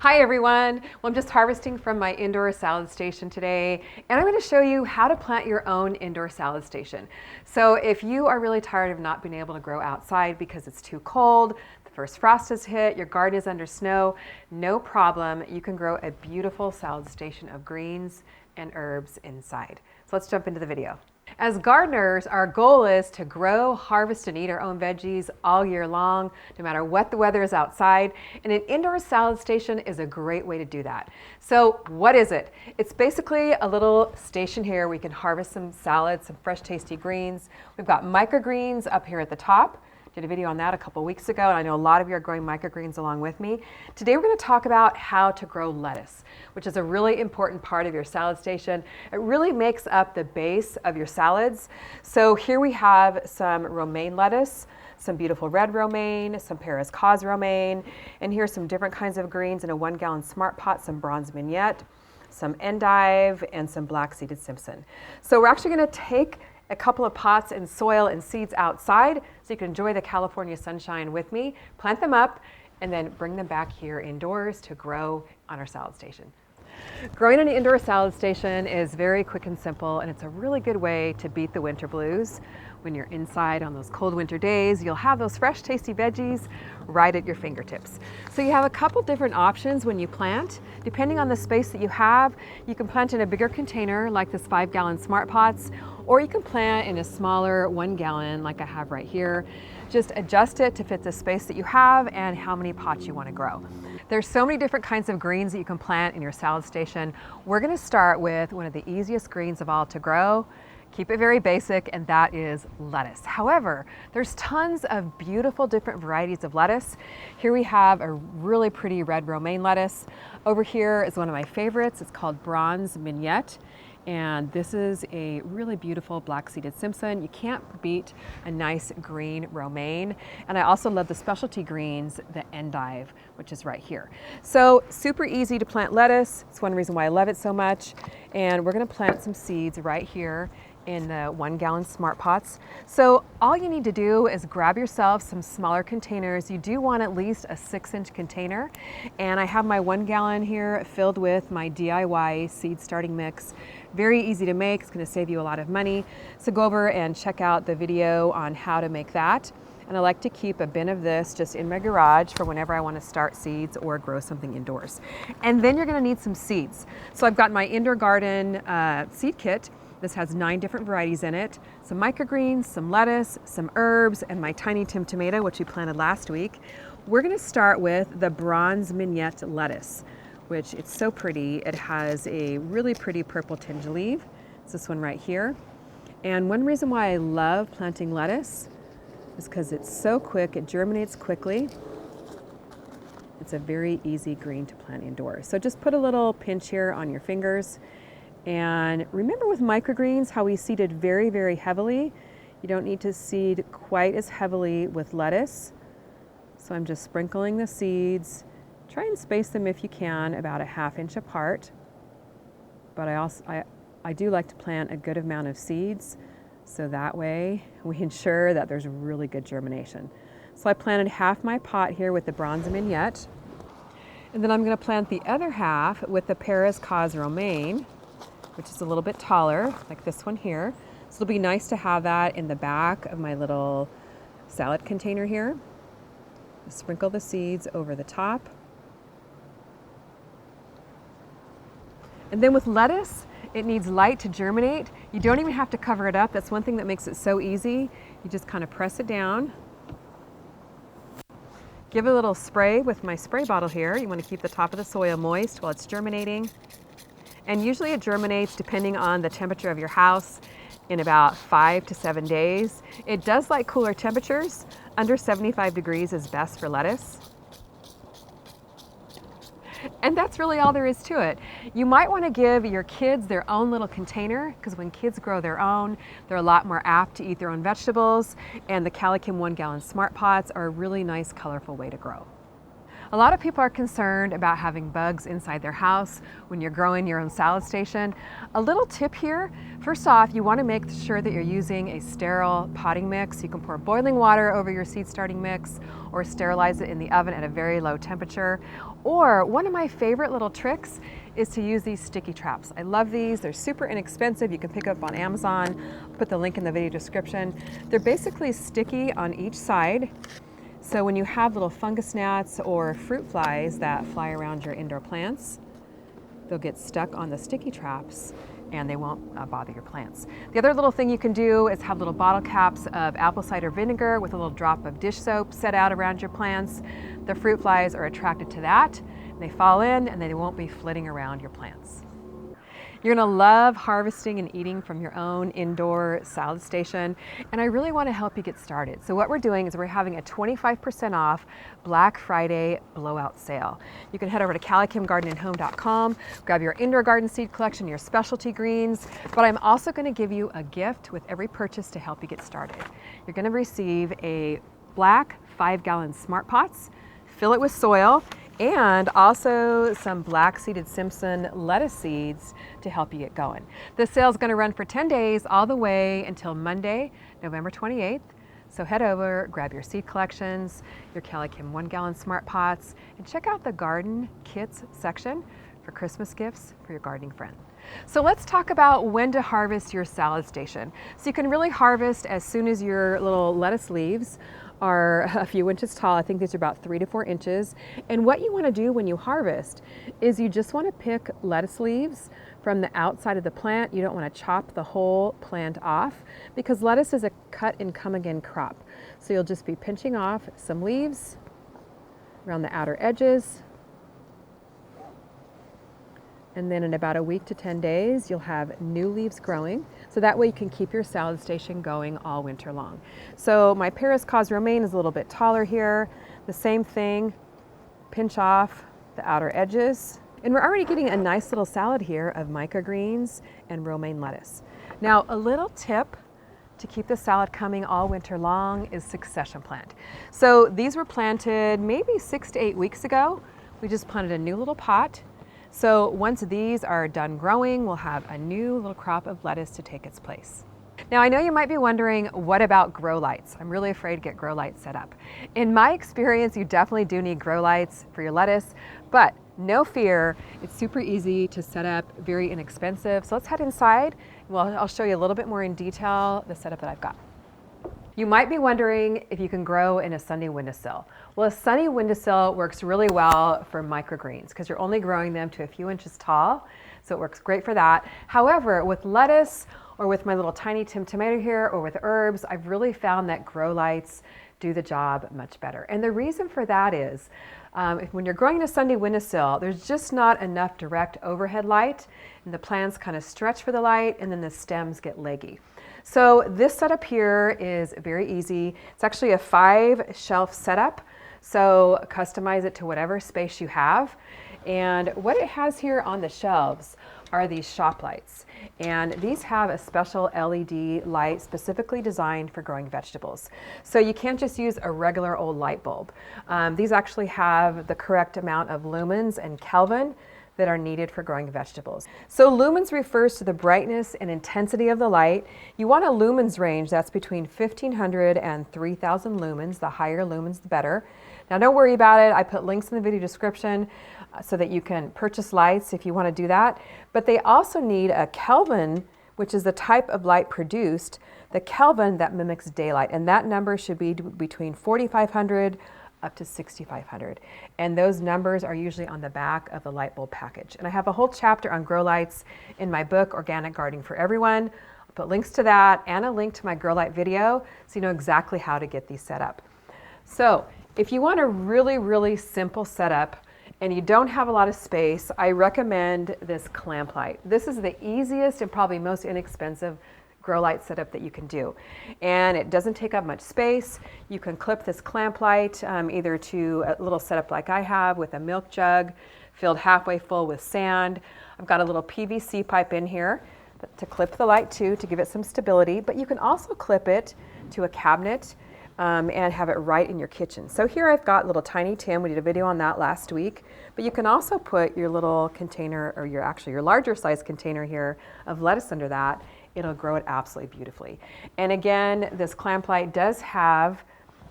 Hi everyone. Well, I'm just harvesting from my indoor salad station today, and I'm going to show you how to plant your own indoor salad station. So if you are really tired of not being able to grow outside because it's too cold, the first frost has hit, your garden is under snow, no problem. You can grow a beautiful salad station of greens and herbs inside. So let's jump into the video. As gardeners, our goal is to grow, harvest, and eat our own veggies all year long, no matter what the weather is outside. And an indoor salad station is a great way to do that. So what is it? It's basically a little station here. We can harvest some salads, some fresh, tasty greens. We've got microgreens up here at the top. Did a video on that a couple weeks ago, and I know a lot of you are growing microgreens along with me. Today we're going to talk about how to grow lettuce, which is a really important part of your salad station. It really makes up the base of your salads. So here we have some romaine lettuce, some beautiful red romaine, some Paris cause romaine, and here's some different kinds of greens in a 1-gallon Smart Pot, some bronze mignonette, some endive, and some black-seeded Simpson. So we're actually going to take a couple of pots and soil and seeds outside so you can enjoy the California sunshine with me, plant them up, and then bring them back here indoors to grow on our salad station. Growing an indoor salad station is very quick and simple, and it's a really good way to beat the winter blues. When you're inside on those cold winter days, you'll have those fresh, tasty veggies right at your fingertips. So you have a couple different options when you plant. Depending on the space that you have, you can plant in a bigger container like this 5-gallon Smart Pots, or you can plant in a smaller 1-gallon like I have right here. Just adjust it to fit the space that you have and how many pots you want to grow. There's so many different kinds of greens that you can plant in your salad station. We're going to start with one of the easiest greens of all to grow. Keep it very basic, and that is lettuce. However, there's tons of beautiful different varieties of lettuce. Here we have a really pretty red romaine lettuce. Over here is one of my favorites. It's called bronze mignonette. And this is a really beautiful black-seeded Simpson. You can't beat a nice green romaine. And I also love the specialty greens, the endive, which is right here. So super easy to plant lettuce. It's one reason why I love it so much. And we're gonna plant some seeds right here in the 1-gallon Smart Pots. So all you need to do is grab yourself some smaller containers. You do want at least a 6-inch container. And I have my 1-gallon here filled with my DIY seed starting mix. Very easy to make, it's gonna save you a lot of money. So go over and check out the video on how to make that. And I like to keep a bin of this just in my garage for whenever I want to start seeds or grow something indoors. And then you're gonna need some seeds. So I've got my indoor garden seed kit. This has 9 different varieties in it, some microgreens, some lettuce, some herbs, and my tiny Tim tomato, which we planted last week. We're gonna start with the bronze mignonette lettuce, which it's so pretty. It has a really pretty purple tinge leaf. It's this one right here. And one reason why I love planting lettuce is because it's so quick, it germinates quickly. It's a very easy green to plant indoors. So just put a little pinch here on your fingers. And remember with microgreens how we seeded very, very heavily. You don't need to seed quite as heavily with lettuce. So I'm just sprinkling the seeds. Try and space them if you can about a 1/2 inch apart. But I do like to plant a good amount of seeds, so that way we ensure that there's really good germination. So I planted half my pot here with the bronze mignonette. And then I'm going to plant the other half with the Paris cause romaine, which is a little bit taller, like this one here. So it'll be nice to have that in the back of my little salad container here. Sprinkle the seeds over the top. And then with lettuce, it needs light to germinate. You don't even have to cover it up. That's one thing that makes it so easy. You just kind of press it down. Give it a little spray with my spray bottle here. You want to keep the top of the soil moist while it's germinating. And usually it germinates, depending on the temperature of your house, in about 5 to 7 days. It does like cooler temperatures. Under 75 degrees is best for lettuce. And that's really all there is to it. You might want to give your kids their own little container, because when kids grow their own, they're a lot more apt to eat their own vegetables. And the CaliKim 1-gallon Smart Pots are a really nice, colorful way to grow. A lot of people are concerned about having bugs inside their house when you're growing your own salad station. A little tip here, first off, you want to make sure that you're using a sterile potting mix. You can pour boiling water over your seed starting mix or sterilize it in the oven at a very low temperature. Or one of my favorite little tricks is to use these sticky traps. I love these. They're super inexpensive. You can pick up on Amazon. I'll put the link in the video description. They're basically sticky on each side. So when you have little fungus gnats or fruit flies that fly around your indoor plants, they'll get stuck on the sticky traps and they won't bother your plants. The other little thing you can do is have little bottle caps of apple cider vinegar with a little drop of dish soap set out around your plants. The fruit flies are attracted to that. They fall in and they won't be flitting around your plants. You're gonna love harvesting and eating from your own indoor salad station, and I really wanna help you get started. So what we're doing is we're having a 25% off Black Friday blowout sale. You can head over to CaliKimGardenandHome.com, grab your indoor garden seed collection, your specialty greens, but I'm also gonna give you a gift with every purchase to help you get started. You're gonna receive a black 5-gallon Smart Pots, fill it with soil, and also some black seeded Simpson lettuce seeds to help you get going. This sale is going to run for 10 days all the way until Monday, November 28th. So head over, grab your seed collections, your CaliKim 1-gallon Smart Pots, and check out the garden kits section for Christmas gifts for your gardening friend. So let's talk about when to harvest your salad station. So you can really harvest as soon as your little lettuce leaves are a few inches tall. I think these are about 3 to 4 inches. And what you want to do when you harvest is you just want to pick lettuce leaves from the outside of the plant. You don't want to chop the whole plant off because lettuce is a cut and come again crop. So you'll just be pinching off some leaves around the outer edges. And then in about a week to 10 days, you'll have new leaves growing. So that way you can keep your salad station going all winter long. So my Paris cause romaine is a little bit taller here. The same thing, pinch off the outer edges. And we're already getting a nice little salad here of microgreens and romaine lettuce. Now, a little tip to keep the salad coming all winter long is succession plant. So these were planted maybe 6 to 8 weeks ago. We just planted a new little pot. So once these are done growing, we'll have a new little crop of lettuce to take its place. Now I know you might be wondering, what about grow lights? I'm really afraid to get grow lights set up. In my experience, you definitely do need grow lights for your lettuce, but no fear, it's super easy to set up, very inexpensive. So let's head inside. Well, I'll show you a little bit more in detail the setup that I've got. You might be wondering if you can grow in a sunny windowsill. Well, a sunny windowsill works really well for microgreens because you're only growing them to a few inches tall, so it works great for that. However, with lettuce or with my little tiny Tim tomato here or with herbs, I've really found that grow lights do the job much better. And the reason for that is when you're growing in a sunny windowsill, there's just not enough direct overhead light, and the plants kind of stretch for the light and then the stems get leggy. So this setup here is very easy. It's actually a 5-shelf setup, so customize it to whatever space you have. And what it has here on the shelves are these shop lights. And these have a special LED light specifically designed for growing vegetables. So you can't just use a regular old light bulb. These actually have the correct amount of lumens and Kelvin that are needed for growing vegetables. So lumens refers to the brightness and intensity of the light. You want a lumens range that's between 1,500 and 3,000 lumens. The higher lumens, the better. Now don't worry about it. I put links in the video description so that you can purchase lights if you want to do that. But they also need a Kelvin, which is the type of light produced, the Kelvin that mimics daylight. And that number should be between 4,500 up to 6,500. And those numbers are usually on the back of the light bulb package. And I have a whole chapter on grow lights in my book, Organic Gardening for Everyone. I'll put links to that and a link to my grow light video so you know exactly how to get these set up. So if you want a really, really simple setup and you don't have a lot of space, I recommend this clamp light. This is the easiest and probably most inexpensive grow light setup that you can do. And it doesn't take up much space. You can clip this clamp light either to a little setup like I have with a milk jug filled halfway full with sand. I've got a little PVC pipe in here to clip the light to give it some stability, but you can also clip it to a cabinet and have it right in your kitchen. So here I've got little tiny Tim. We did a video on that last week, but you can also put your little container, or your larger size container here of lettuce under that. It'll grow it absolutely beautifully. And again, this clamp light does have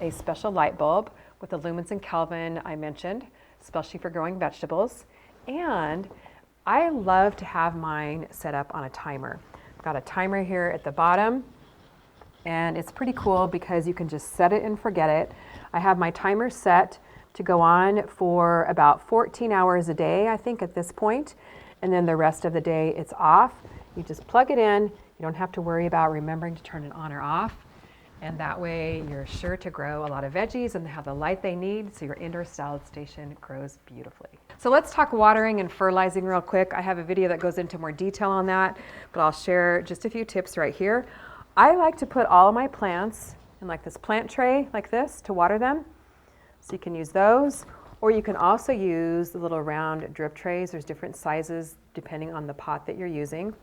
a special light bulb with the lumens and Kelvin I mentioned, especially for growing vegetables. And I love to have mine set up on a timer. I've got a timer here at the bottom, and it's pretty cool because you can just set it and forget it. I have my timer set to go on for about 14 hours a day, I think, at this point. And then the rest of the day it's off. You just plug it in. You don't have to worry about remembering to turn it on or off. And that way you're sure to grow a lot of veggies and have the light they need so your indoor salad station grows beautifully. So let's talk watering and fertilizing real quick. I have a video that goes into more detail on that, but I'll share just a few tips right here. I like to put all of my plants in like this plant tray like this to water them. So you can use those, or you can also use the little round drip trays. There's different sizes depending on the pot that you're using.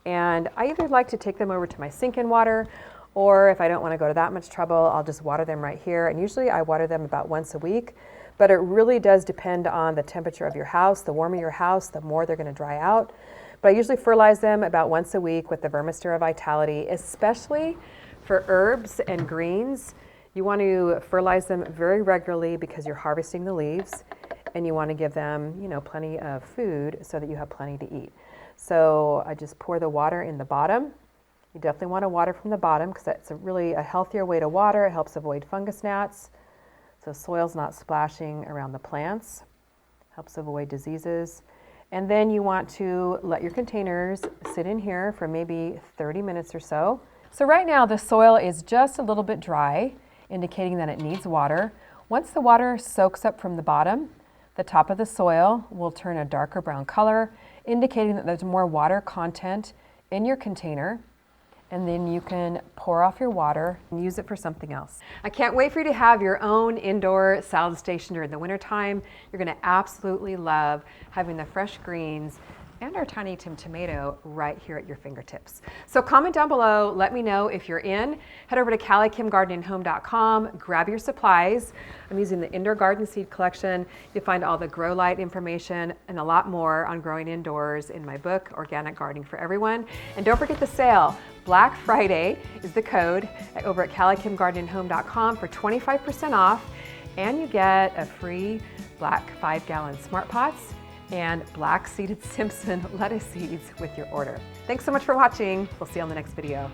And I either like to take them over to my sink and water, or if I don't want to go to that much trouble, I'll just water them right here. And usually I water them about once a week, but it really does depend on the temperature of your house. The warmer your house, the more they're going to dry out. But I usually fertilize them about once a week with the Vermister Vitality, especially for herbs and greens. You want to fertilize them very regularly because you're harvesting the leaves, and you want to give them, plenty of food so that you have plenty to eat. So I just pour the water in the bottom. You definitely want to water from the bottom because that's really a healthier way to water. It helps avoid fungus gnats. So soil's not splashing around the plants. Helps avoid diseases. And then you want to let your containers sit in here for maybe 30 minutes or so. So right now the soil is just a little bit dry, indicating that it needs water. Once the water soaks up from the bottom, the top of the soil will turn a darker brown color, indicating that there's more water content in your container. And then you can pour off your water and use it for something else. I can't wait for you to have your own indoor salad station during the wintertime. You're going to absolutely love having the fresh greens and our Tiny Tim tomato right here at your fingertips. So comment down below, let me know if you're in. Head over to CaliKimGardenandHome.com, grab your supplies. I'm using the Indoor Garden Seed Collection. You'll find all the grow light information and a lot more on growing indoors in my book, Organic Gardening for Everyone. And don't forget the sale. Black Friday is the code over at CaliKimGardenandHome.com for 25% off, and you get a free black 5-gallon Smart Pots and black seeded Simpson lettuce seeds with your order. Thanks so much for watching. We'll see you on the next video.